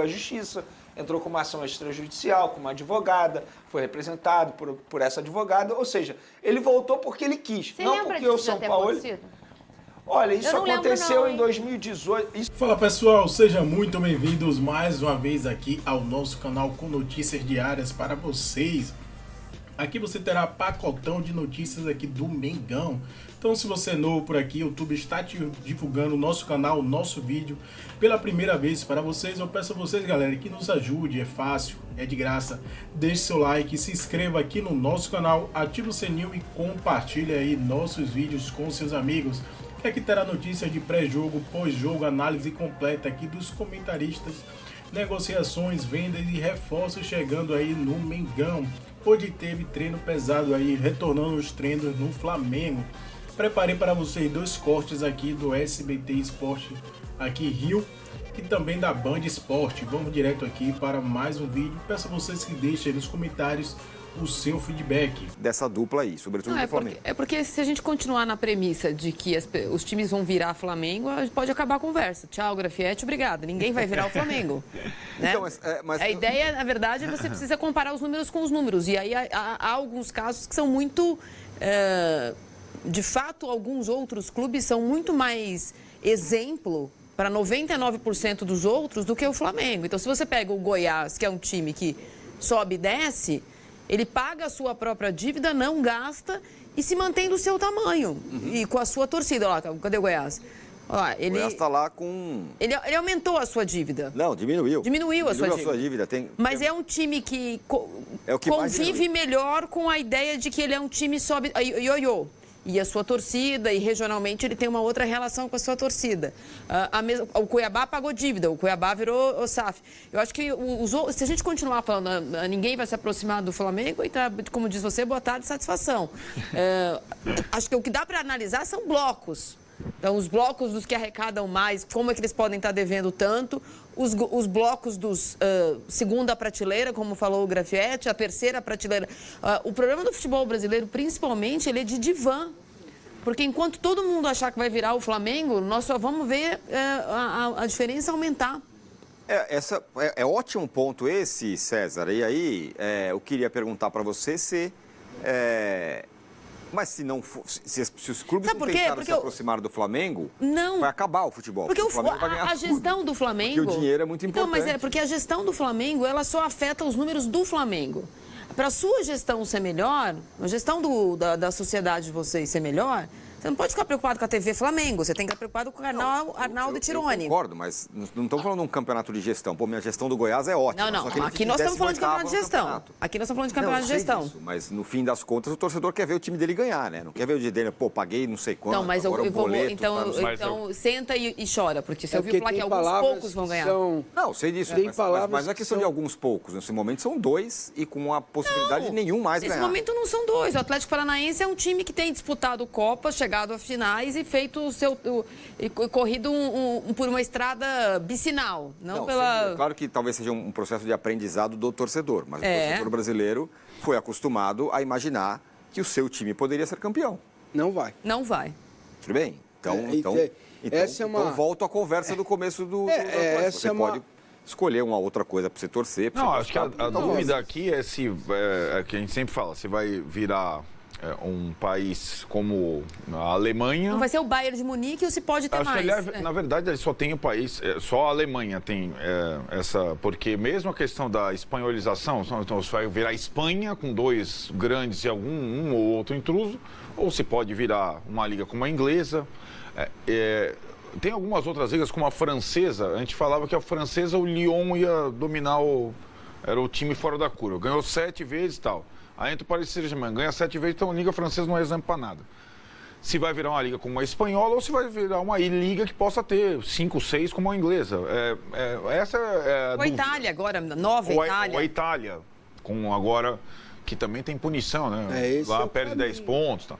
a justiça, entrou com uma ação extrajudicial, com uma advogada, foi representado por essa advogada, ou seja, ele voltou porque ele quis, Você não porque o São Paulo... Olha, isso aconteceu em 2018. Fala pessoal, sejam muito bem-vindos mais uma vez aqui ao nosso canal com notícias diárias para vocês. Aqui você terá pacotão de notícias aqui do Mengão. Então se você é novo por aqui, o YouTube está divulgando o nosso canal, o nosso vídeo pela primeira vez para vocês. Eu peço a vocês, galera, que nos ajude, é fácil, é de graça. Deixe seu like, se inscreva aqui no nosso canal, ative o sininho e compartilhe aí nossos vídeos com seus amigos. Aqui terá notícias de pré-jogo, pós-jogo, análise completa aqui dos comentaristas, negociações, vendas e reforços chegando aí no Mengão. Hoje teve treino pesado aí, retornando os treinos no Flamengo. Preparei para vocês dois cortes aqui do SBT Esporte aqui Rio e também da Band Esporte. Vamos direto aqui para mais um vídeo. Peço a vocês que deixem nos comentários o seu feedback dessa dupla aí, sobretudo do Flamengo. É porque se a gente continuar na premissa de que os times vão virar Flamengo, a gente pode acabar a conversa. Tchau, Grafietti, obrigado. Ninguém vai virar o Flamengo. Né? Então, mas... A ideia, na verdade, é você precisa comparar os números com os números. E aí há alguns casos que são muito... de fato, alguns outros clubes são muito mais exemplo para 99% dos outros do que o Flamengo. Então, se você pega o Goiás, que é um time que sobe e desce... Ele paga a sua própria dívida, não gasta e se mantém do seu tamanho. E com a sua torcida. Olha lá, cadê o Goiás? Olha lá, o Goiás está lá com... Ele aumentou a sua dívida. Não, diminuiu. Diminuiu a sua dívida. Mas é um time que, convive melhor com a ideia de que ele é um time sobe... ioiô. E a sua torcida, e regionalmente ele tem uma outra relação com a sua torcida. O Cuiabá pagou dívida, o Cuiabá virou o SAF. Eu acho que se a gente continuar falando, ninguém vai se aproximar do Flamengo, então, como diz você, boa tarde, satisfação. Acho que o que dá para analisar são blocos. Então, os blocos dos que arrecadam mais, como é que eles podem estar devendo tanto, os blocos dos segunda prateleira, como falou o Grafietti, a terceira prateleira. O problema do futebol brasileiro, principalmente, ele é de divã. Porque enquanto todo mundo achar que vai virar o Flamengo, nós só vamos ver a diferença aumentar. É ótimo ponto esse, César. E aí, eu queria perguntar para você se... Mas se não for, se os clubes não tentaram se aproximar do Flamengo, vai acabar o futebol. Porque o Flamengo vai ganhar a gestão do Flamengo... Porque o dinheiro é muito importante. Então, mas porque a gestão do Flamengo, ela só afeta os números do Flamengo. Para a sua gestão ser melhor, a gestão da sociedade de vocês ser melhor... Você não pode ficar preocupado com a TV Flamengo, você tem que ficar preocupado com o canal Arnaldo Tironi. Eu concordo, mas não estamos falando de um campeonato de gestão. Pô, minha gestão do Goiás é ótima. Não. Aqui nós estamos falando de campeonato de gestão. Aqui nós estamos falando de campeonato de gestão. Isso, mas no fim das contas, o torcedor quer ver o time dele ganhar, né? Não quer ver o dia dele, pô, paguei não sei quanto. Não, mas então senta e chora, porque você ouviu falar que alguns poucos vão ganhar. Não, sei disso, mas não é questão de alguns poucos. Nesse momento são dois e com a possibilidade de nenhum mais ganhar. Nesse momento não são dois. O Atlético Paranaense é um time que tem disputado Copa, chegado a finais e feito corrido por uma estrada bicinal. É claro que talvez seja um processo de aprendizado do torcedor, mas o torcedor brasileiro foi acostumado a imaginar que o seu time poderia ser campeão. Não vai. Não vai. Tudo bem? Então volto à conversa do começo do... Você pode escolher uma outra coisa para você torcer. Não, acho que a dúvida aqui é se... É que a gente sempre fala, se vai virar... um país como a Alemanha... Não vai ser o Bayern de Munique ou se pode ter mais? Que, na verdade, ele só tem o país... só a Alemanha tem essa... Porque mesmo a questão da espanholização, então você vai virar Espanha com dois grandes e um ou outro intruso, ou se pode virar uma liga como a inglesa. Tem algumas outras ligas, como a francesa. A gente falava que a francesa, o Lyon ia dominar era o time fora da curva. Ganhou 7 vezes e tal. Aí entra o Paris Saint-Germain, ganha 7 vezes, então a Liga Francesa não é exemplo para nada. Se vai virar uma liga como a espanhola ou se vai virar uma liga que possa ter 5, 6 como a inglesa. Essa é a dúvida. Itália agora, nova Itália. Ou a Itália, com agora, que também tem punição, né? Lá perde 10 pontos. Tá.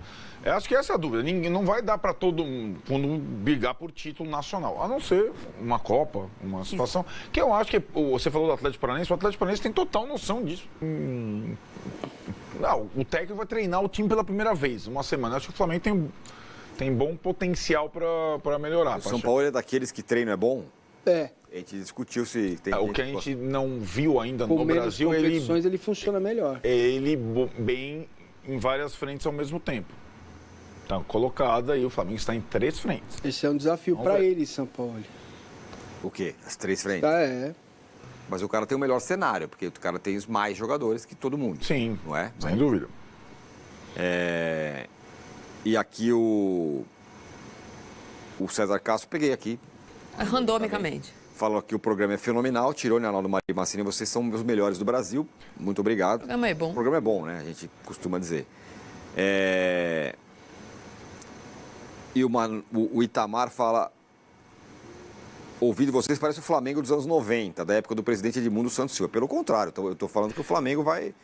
Acho que essa é a dúvida. Não vai dar para todo mundo brigar por título nacional, a não ser uma Copa, uma situação. Que eu acho que você falou do Atlético Paranaense, o Atlético Paranaense tem total noção disso. Não, o técnico vai treinar o time pela primeira vez, uma semana. Acho que o Flamengo tem bom potencial para melhorar. O São Paulo é daqueles que treino é bom? A gente discutiu se tem... O que a gente não viu ainda no Com menos Brasil, competições ele funciona melhor. ele bem em várias frentes ao mesmo tempo. Está colocada e o Flamengo está em 3 frentes. Esse é um desafio Vamos para ver. ele, São Paulo. O quê? As 3 frentes? Tá, é. Mas o cara tem o melhor cenário, porque o cara tem mais jogadores que todo mundo. Sim, Não é? sem dúvida. E aqui o César Castro, peguei aqui, Randomicamente. falou que o programa é fenomenal. Tirone, Arnaldo, Maria e Massini, vocês são os melhores do Brasil. Muito obrigado. O programa é bom. O programa é bom, né? A gente costuma dizer. E o Itamar fala... Ouvindo vocês, parece o Flamengo dos anos 90, da época do presidente Edmundo Santos Silva. Pelo contrário, eu estou falando que o Flamengo vai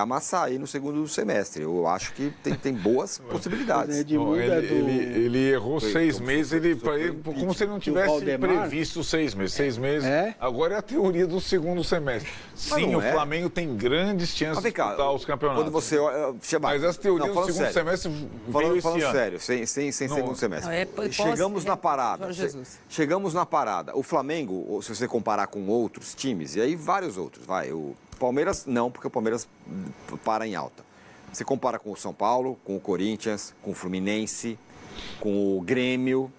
amassar aí no segundo semestre. Eu acho que tem boas possibilidades. Edmundo é do... Ele errou 6 meses, como se ele não tivesse Valdemar? previsto 6 meses. 6 meses. É? Agora é a teoria do segundo semestre. Sim, não o é. Flamengo tem grandes chances Mas de vem cá, disputar os campeonatos. quando você olha... Mas as teorias do segundo semestre veio esse ano. sério, sem segundo semestre. Não, é pós- Chegamos na parada. Jorge Jesus. Chegamos na parada. O Flamengo, se você comparar com outros times, e aí vários outros, o Palmeiras não, porque o Palmeiras para em alta. Você compara com o São Paulo, com o Corinthians, com o Fluminense, com o Grêmio,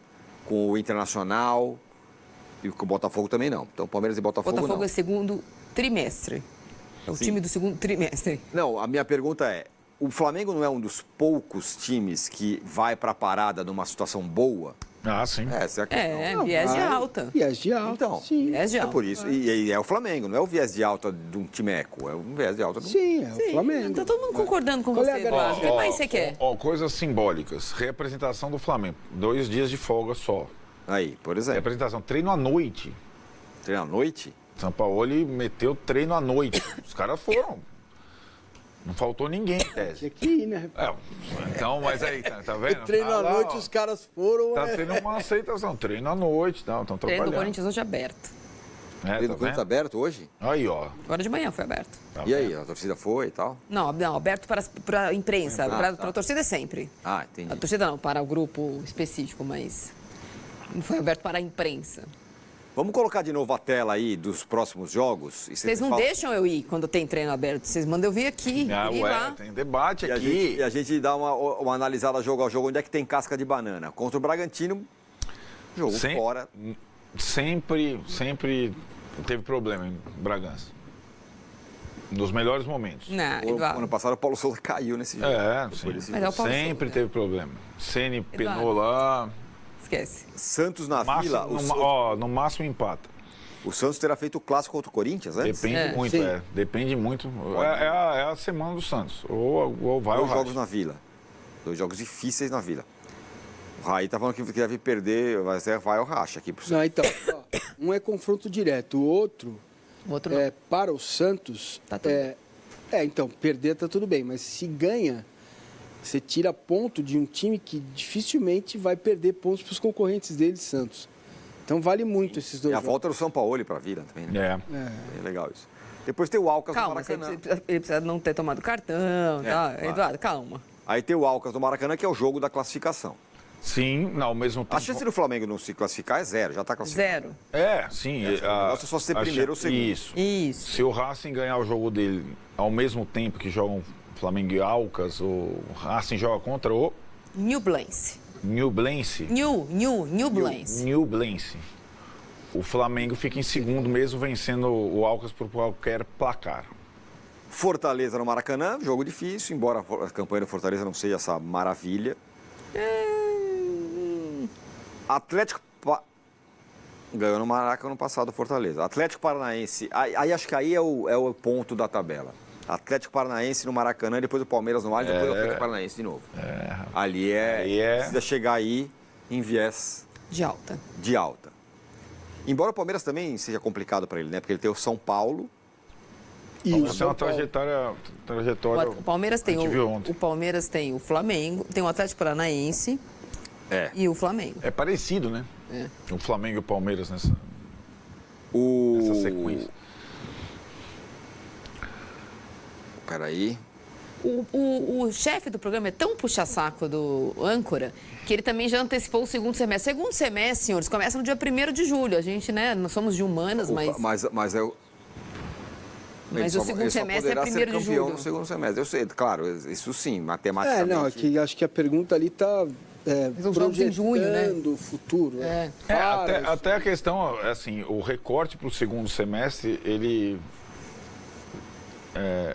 com o Internacional e com o Botafogo também não. Então, Palmeiras e Botafogo Botafogo não. é segundo trimestre. É o Sim. time do segundo trimestre. Não, a minha pergunta é, o Flamengo não é um dos poucos times que vai para a parada numa situação boa? Ah, sim. Essa é a questão. É, Não, viés de vai. alta. Viés de alta, Então. sim. Viés de É alta. por isso. E é o Flamengo, não é o viés de alta de um timeco, é um viés de alta de um... Sim, é o Flamengo. Tá todo mundo concordando com Qual é você, a Eduardo. O garagem? que mais você quer? Coisas simbólicas. Representação do Flamengo. 2 dias de folga só. Aí, por exemplo, Representação. Treino à noite. treino à noite, São Paulo meteu treino à noite. Os caras foram. Não faltou ninguém, em tese. Aqui, né? Então, mas aí, tá vendo? Treino Ah, à lá, noite, ó, os caras foram... Tá tendo uma aceitação. Treino à noite, estão Treino trabalhando. do Corinthians hoje aberto. treino Tá do Corinthians vendo? aberto hoje? Aí, ó. Agora de manhã foi aberto. Tá E aí, vendo? a torcida foi e tal? Não, aberto para a imprensa. Ah, Para tá. a torcida é sempre. Ah, entendi. A torcida não, para o grupo específico, mas não foi aberto para a imprensa. Vamos colocar de novo a tela aí dos próximos jogos? E Vocês não falam- deixam eu ir quando tem treino aberto. Vocês mandam eu vir aqui, Ah, ir ué, lá. tem debate E a, aqui. gente, e a gente dá uma analisada jogo a jogo, onde é que tem casca de banana. Contra o Bragantino, jogo Sem- fora. Sempre teve problema em Bragança. Nos melhores momentos. Não, O ano Eduardo. passado o Paulo Souza caiu nesse jogo. É, Foi sim. por esse Mas é o jogo. Paulo Sempre Souza. teve problema. Ceni Eduardo. penou lá. Esquece. Santos na Máximo, Vila, no máximo empata. o Santos terá feito o clássico contra o Corinthians antes? Depende É. muito, Sim. Depende muito. É a semana do Santos. Ou vai ou Dois jogos racha. na Vila. 2 jogos difíceis na Vila. O Raí tá falando que deve perder, vai ou racha aqui pro Santos. Não, então, ó, um é confronto direto, o outro O outro não. é para o Santos. Tá tudo Então, perder tá tudo bem, mas se ganha, você tira ponto de um time que dificilmente vai perder pontos para os concorrentes dele, Santos. Então vale muito esses E dois a jogos. volta do São Paulo pra Vila também, né? É. É legal isso. Depois tem o Alcas do Calma, Maracanã. ele precisa não ter tomado cartão. É, Tá? claro. Eduardo, calma. Aí tem o Alcas do Maracanã, que é o jogo da classificação. Sim, ao mesmo tempo. A chance do Flamengo não se classificar é 0, já tá classificado. 0. Sim. O negócio é só ser primeiro ou segundo. Isso. Isso. Se o Racing ganhar o jogo dele ao mesmo tempo que jogam Flamengo e Alcas, o Racing joga contra o Newblense. Newblense. Newblense. Newblense. O Flamengo fica em segundo mesmo, vencendo o Alcas por qualquer placar. Fortaleza no Maracanã, jogo difícil, embora a campanha do Fortaleza não seja essa maravilha. Atlético ganhou no Maracanã no passado, Fortaleza. Atlético Paranaense, aí acho que aí é o ponto da tabela. Atlético Paranaense no Maracanã, depois o Palmeiras no ar, e depois o Atlético Paranaense de novo. Ali precisa chegar aí em viés De alta. de alta. Embora o Palmeiras também seja complicado para ele, né? Porque ele tem o São Paulo. E o Essa é São uma Paulo. trajetória. O Palmeiras tem a gente viu ontem. o Palmeiras tem o Flamengo, tem o Atlético Paranaense e o Flamengo. É parecido, né? É. O Flamengo e o Palmeiras nessa O... sequência. Peraí. O chefe do programa é tão puxa-saco do âncora que ele também já antecipou o segundo semestre. Segundo semestre, senhores, começa no dia 1º de julho. A gente, né, nós somos de humanas, mas o segundo semestre é 1º de campeão julho. no segundo semestre. Eu sei, claro, isso sim, matematicamente. Não, aqui, acho que a pergunta ali está jogos em junho, né? projetando o futuro. Até a questão, assim, o recorte para o segundo semestre, ele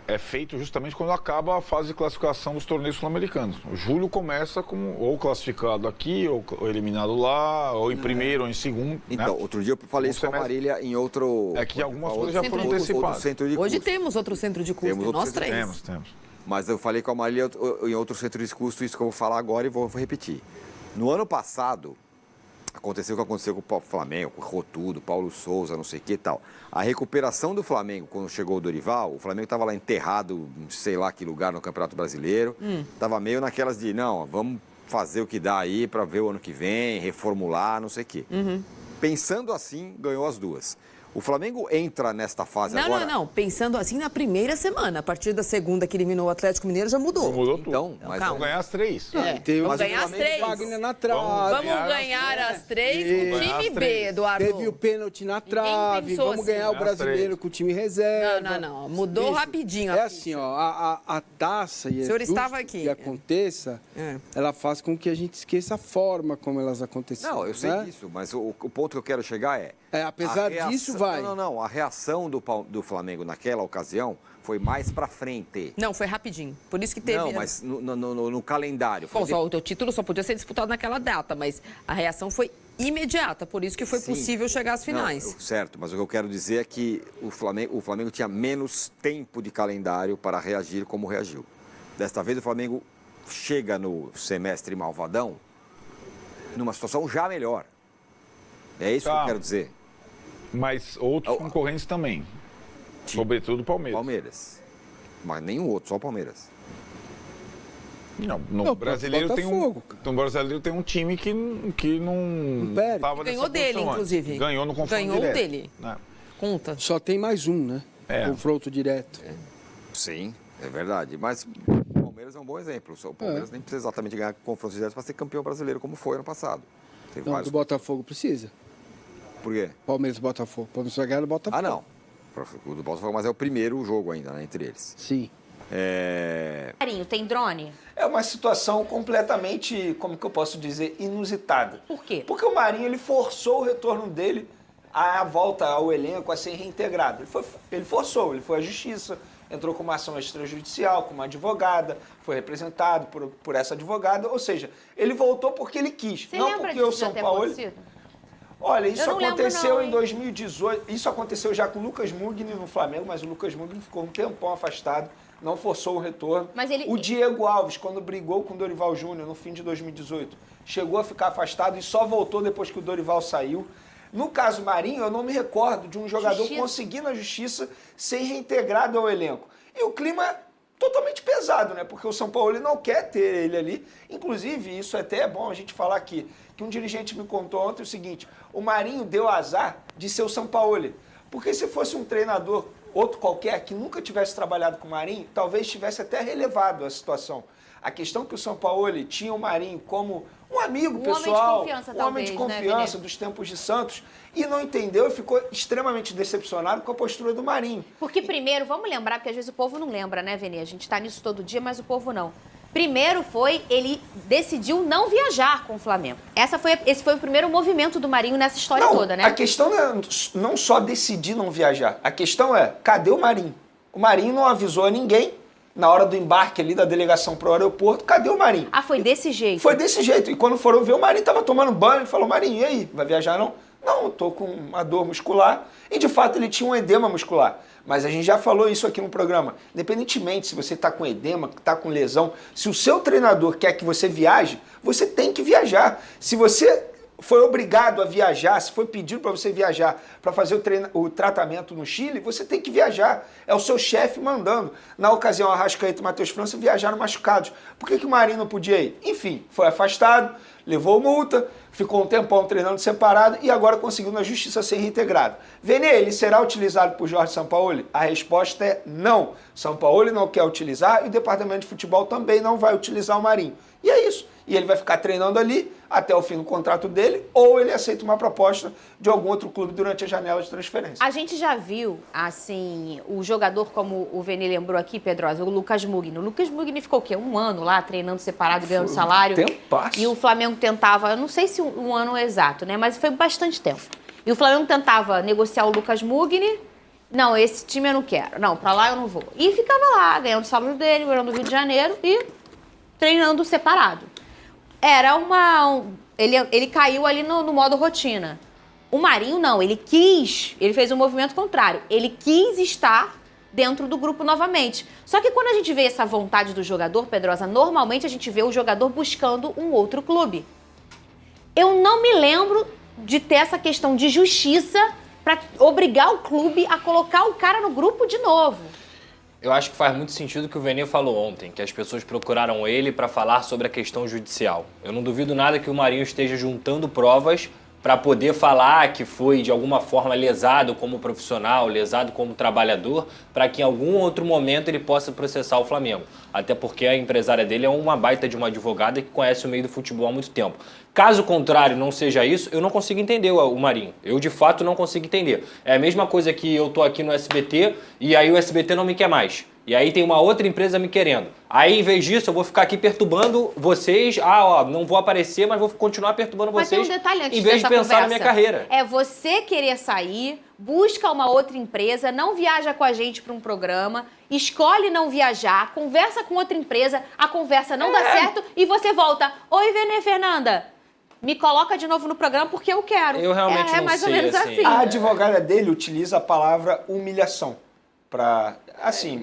é feito justamente quando acaba a fase de classificação dos torneios sul-americanos. O julho começa com ou classificado aqui, ou eliminado lá, ou em primeiro, ou em segundo. Então, outro dia eu falei isso com a Marília em outro... É que algumas coisas já foram antecipadas. Hoje temos outro centro de custo, nós três. Temos. Mas eu falei com a Marília em outro centro de custo, isso que eu vou falar agora e vou repetir. No ano passado, aconteceu o que aconteceu com o Flamengo, com o Rotudo, Paulo Souza, não sei o que e tal. A recuperação do Flamengo, quando chegou o Dorival, o Flamengo estava lá enterrado, sei lá que lugar no Campeonato Brasileiro. Estava meio naquelas de, não, vamos fazer o que dá aí para ver o ano que vem, reformular, não sei o quê. Pensando assim, ganhou as duas. O Flamengo entra nesta fase agora... Não. Pensando assim na primeira semana. A partir da segunda que eliminou o Atlético Mineiro, já mudou. Mudou tudo. Então, mas calma. Vamos ganhar as 3. Vamos ganhar as 3. Wagner na trave. Vamos ganhar as 3 com o time B, Eduardo. Teve o pênalti na trave. pensou Vamos ganhar assim. o brasileiro com o time reserva. Não. Mudou rapidinho. É assim, ó, a taça e O senhor justo estava aqui. que aconteça, ela faz com que a gente esqueça a forma como elas aconteceram. Não, eu sei né? disso, mas o ponto que eu quero chegar é... apesar disso, vai. Não. A reação do Flamengo naquela ocasião foi mais pra frente. Não, foi rapidinho. Por isso que teve... Não, mas no calendário. Bom, o teu título só podia ser disputado naquela data, mas a reação foi imediata. Por isso que foi possível chegar às finais. Não, certo, mas o que eu quero dizer é que o Flamengo tinha menos tempo de calendário para reagir como reagiu. Desta vez o Flamengo chega no semestre malvadão numa situação já melhor. É isso que eu quero dizer. Mas outros concorrentes também. Sobretudo o Palmeiras. Palmeiras. Mas nenhum outro, só o Palmeiras. No brasileiro tem no brasileiro tem um time que não estava ganhou dele, inclusive. Ganhou no confronto direto. Ganhou dele. Conta. Só tem mais um, né? Confronto direto. Sim, é verdade. Mas o Palmeiras é um bom exemplo. O Palmeiras nem precisa exatamente ganhar confrontos diretos para ser campeão brasileiro, como foi ano passado. O Botafogo precisa. Por quê? Palmeiras e Botafogo. Palmeiras vai ganhar do Botafogo. Não. O do Botafogo, mas é o primeiro jogo ainda, né, entre eles. Sim. Marinho, tem drone? É uma situação completamente, como que eu posso dizer, inusitada. Por quê? Porque o Marinho, ele forçou o retorno dele à volta ao elenco a ser reintegrado. Ele forçou, ele foi à justiça, entrou com uma ação extrajudicial, com uma advogada, foi representado por essa advogada, ou seja, ele voltou porque ele quis. Você não lembra porque disso o São já ter Paulo... acontecido? Olha, isso Eu não aconteceu lembro, em 2018, isso aconteceu já com o Lucas Mugni no Flamengo, mas o Lucas Mugni ficou um tempão afastado, não forçou o retorno. Mas ele... O Diego Alves, quando brigou com o Dorival Júnior no fim de 2018, chegou a ficar afastado e só voltou depois que o Dorival saiu. No caso Marinho, eu não me recordo de um jogador conseguir na justiça ser reintegrado ao elenco. E o clima é totalmente pesado, né? Porque o São Paulo não quer ter ele ali. Inclusive, isso até é bom a gente falar aqui, que um dirigente me contou ontem o seguinte: o Marinho deu azar de ser o São Paulo. Porque se fosse um treinador, outro qualquer, que nunca tivesse trabalhado com o Marinho, talvez tivesse até relevado a situação. A questão é que o São Paulo tinha o Marinho como um amigo pessoal, um homem de confiança dos tempos de Santos, e não entendeu e ficou extremamente decepcionado com a postura do Marinho. Porque primeiro, vamos lembrar, porque às vezes o povo não lembra, né, Vene? A gente tá nisso todo dia, mas o povo não. Primeiro ele decidiu não viajar com o Flamengo. Esse foi o primeiro movimento do Marinho nessa história toda, né? A questão não é não só decidir não viajar. A questão é, cadê o Marinho? O Marinho não avisou a ninguém na hora do embarque ali da delegação para o aeroporto. Cadê o Marinho? Foi desse jeito? Foi desse jeito. E quando foram ver, o Marinho estava tomando banho e falou: Marinho, e aí? Vai viajar não? Não, eu tô com uma dor muscular. E de fato ele tinha um edema muscular. Mas a gente já falou isso aqui no programa. Independentemente se você está com edema, está com lesão, se o seu treinador quer que você viaje, você tem que viajar. Se você foi obrigado a viajar, se foi pedido para você viajar para fazer o tratamento no Chile, você tem que viajar. É o seu chefe mandando. Na ocasião, Arrascaeta e Matheus França viajaram machucados. Por que o Marinho não podia ir? Enfim, foi afastado, levou multa, ficou um tempão treinando separado e agora conseguiu na justiça ser reintegrado. Vene, ele será utilizado por Jorge Sampaoli? A resposta é não. Sampaoli não quer utilizar e o departamento de futebol também não vai utilizar o Marinho. E é isso. E ele vai ficar treinando ali até o fim do contrato dele, ou ele aceita uma proposta de algum outro clube durante a janela de transferência. A gente já viu, assim, o jogador, como o Vene lembrou aqui, Pedrosa, o Lucas Mugni. O Lucas Mugni ficou o quê? Um ano lá, treinando separado, ganhando salário. Tempasso. E o Flamengo tentava, eu não sei se um ano exato, né? Mas foi bastante tempo. E o Flamengo tentava negociar o Lucas Mugni. Não, esse time eu não quero. Não, pra lá eu não vou. E ficava lá, ganhando o salário dele, morando no Rio de Janeiro e treinando separado. Era ele caiu ali no modo rotina. O Marinho não, ele fez um movimento contrário. Ele quis estar dentro do grupo novamente. Só que quando a gente vê essa vontade do jogador, Pedrosa, normalmente a gente vê o jogador buscando um outro clube. Eu não me lembro de ter essa questão de justiça para obrigar o clube a colocar o cara no grupo de novo. Eu acho que faz muito sentido o que o Vene falou ontem, que as pessoas procuraram ele para falar sobre a questão judicial. Eu não duvido nada que o Marinho esteja juntando provas para poder falar que foi de alguma forma lesado como profissional, lesado como trabalhador, para que em algum outro momento ele possa processar o Flamengo. Até porque a empresária dele é uma baita de uma advogada que conhece o meio do futebol há muito tempo. Caso contrário não seja isso, eu não consigo entender o Marinho. Eu, de fato, não consigo entender. É a mesma coisa que eu tô aqui no SBT e aí o SBT não me quer mais. E aí tem uma outra empresa me querendo. Aí, em vez disso, eu vou ficar aqui perturbando vocês. Não vou aparecer, mas vou continuar perturbando vocês. Mas tem um detalhe antes em vez de pensar conversa. na minha carreira. É você querer sair, busca uma outra empresa, não viaja com a gente para um programa, escolhe não viajar, conversa com outra empresa, a conversa não dá certo e você volta. Oi, Vene Fernanda. Me coloca de novo no programa porque eu quero. Eu realmente não sei. É mais ou menos assim. A advogada dele utiliza a palavra humilhação para se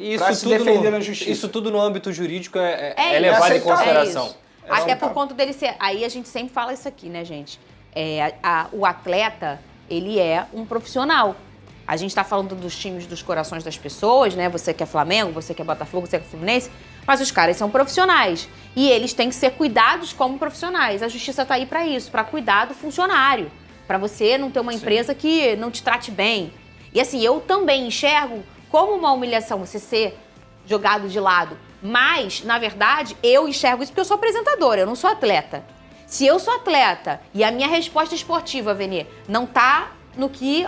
defender na justiça. Isso tudo no âmbito jurídico é levado em consideração. Até por conta dele ser... Aí a gente sempre fala isso aqui, né, gente? O atleta, ele é um profissional. A gente tá falando dos times dos corações das pessoas, né? Você que é Flamengo, você que é Botafogo, você que é Fluminense. Mas os caras são profissionais. E eles têm que ser cuidados como profissionais. A justiça tá aí para isso, para cuidar do funcionário. Para você não ter uma empresa que não te trate bem. E assim, eu também enxergo como uma humilhação você ser jogado de lado. Mas, na verdade, eu enxergo isso porque eu sou apresentadora, eu não sou atleta. Se eu sou atleta e a minha resposta esportiva, Vene, não tá no que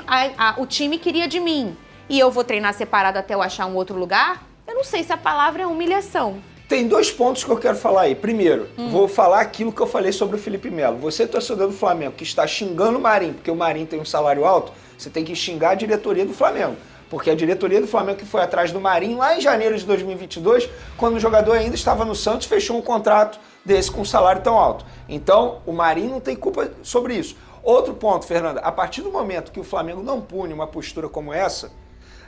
o time queria de mim, e eu vou treinar separado até eu achar um outro lugar, eu não sei se a palavra é humilhação. Tem 2 pontos que eu quero falar aí. Primeiro, vou falar aquilo que eu falei sobre o Felipe Melo. Você, torcedor do Flamengo, que está xingando o Marinho, porque o Marinho tem um salário alto, você tem que xingar a diretoria do Flamengo. Porque a diretoria do Flamengo que foi atrás do Marinho lá em janeiro de 2022, quando o jogador ainda estava no Santos, fechou um contrato desse com um salário tão alto. Então, o Marinho não tem culpa sobre isso. Outro ponto, Fernanda, a partir do momento que o Flamengo não pune uma postura como essa,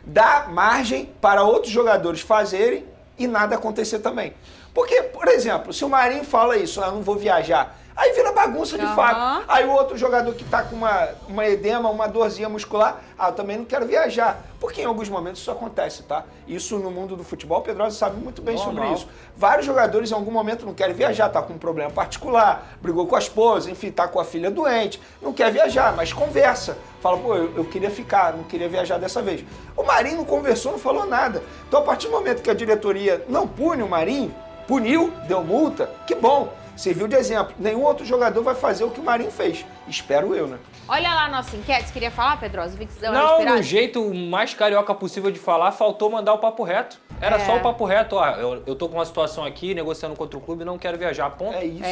dá margem para outros jogadores fazerem e nada acontecer também. Porque, por exemplo, se o Marinho fala isso, eu não vou viajar, aí vira bagunça de fato. Aí o outro jogador que tá com uma edema, uma dorzinha muscular, eu também não quero viajar. Porque em alguns momentos isso acontece, tá? Isso no mundo do futebol, o Pedrosa sabe muito bem sobre isso. Vários jogadores em algum momento não querem viajar, tá com um problema particular, brigou com a esposa, enfim, tá com a filha doente, não quer viajar, mas conversa. Fala, pô, eu queria ficar, não queria viajar dessa vez. O Marinho não conversou, não falou nada. Então a partir do momento que a diretoria não pune o Marinho, puniu, deu multa, que bom. Serviu de exemplo. Nenhum outro jogador vai fazer o que o Marinho fez. Espero eu, né? Olha lá a nossa enquete. Você queria falar, Pedrosa? Vi que você deu uma Não, respirada. no jeito mais carioca possível de falar, faltou mandar o papo reto. Era só o papo reto. Ó, eu tô com uma situação aqui, negociando contra o clube, não quero viajar. Ponto. É isso.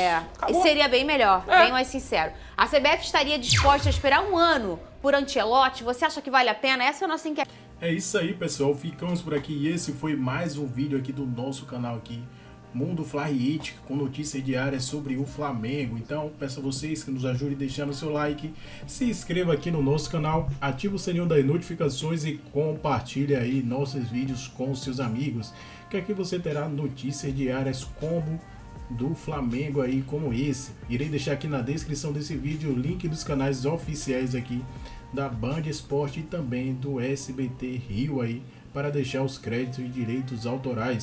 E seria bem melhor, bem mais sincero. A CBF estaria disposta a esperar um ano por Ancelotti? Você acha que vale a pena? Essa é a nossa enquete. É isso aí, pessoal. Ficamos por aqui. E esse foi mais um vídeo aqui do nosso canal aqui. Mundo Fly Hit, com notícias diárias sobre o Flamengo. Então, peço a vocês que nos ajudem deixando o seu like, se inscreva aqui no nosso canal, ative o sininho das notificações e compartilhe aí nossos vídeos com os seus amigos, que aqui você terá notícias diárias como do Flamengo aí como esse. Irei deixar aqui na descrição desse vídeo o link dos canais oficiais aqui da Band Esporte e também do SBT Rio aí, para deixar os créditos e direitos autorais.